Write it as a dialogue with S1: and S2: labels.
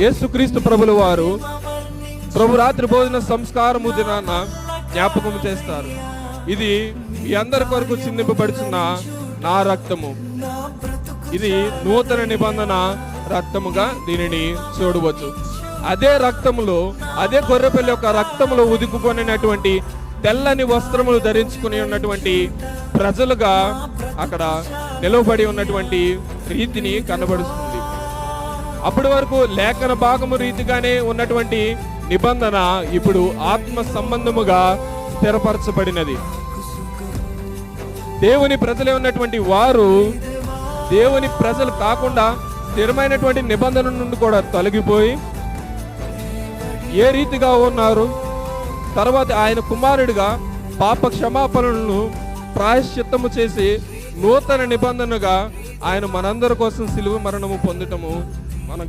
S1: యేసుక్రీస్తు ప్రభుల వారు ప్రభు రాత్రి భోజన సంస్కారము దినాన జ్ఞాపకం చేస్తారు. ఇది ఈ అందరి కొరకు చిందింపబడుచున్న నా రక్తము, ఇది నూతన నిబంధన రక్తముగా దీనిని చూడవచ్చు. అదే రక్తములో, అదే గొర్రెపిల్ల యొక్క రక్తములో ఉదుకుకొనినటువంటి తెల్లని వస్త్రములు ధరించుకుని ఉన్నటువంటి ప్రజలుగా అక్కడ నిలవబడి ఉన్నటువంటి రీతిని కనబడుతుంది. అప్పటి వరకు లేఖన భాగము రీతిగానే ఉన్నటువంటి నిబంధన ఇప్పుడు ఆత్మ సంబంధముగా స్థిరపరచబడినది. దేవుని ప్రజలే ఉన్నటువంటి వారు దేవుని ప్రజలు కాకుండా స్థిరమైనటువంటి నిబంధన నుండి కూడా తొలగిపోయి ఏ రీతిగా ఉన్నారు, తర్వాత ఆయన కుమారుడిగా పాప క్షమాపణలను ప్రాయశ్చిత్తము చేసి నూతన నిబంధనగా ఆయన మనందరి కోసం సిలువ మరణము పొందటము మనం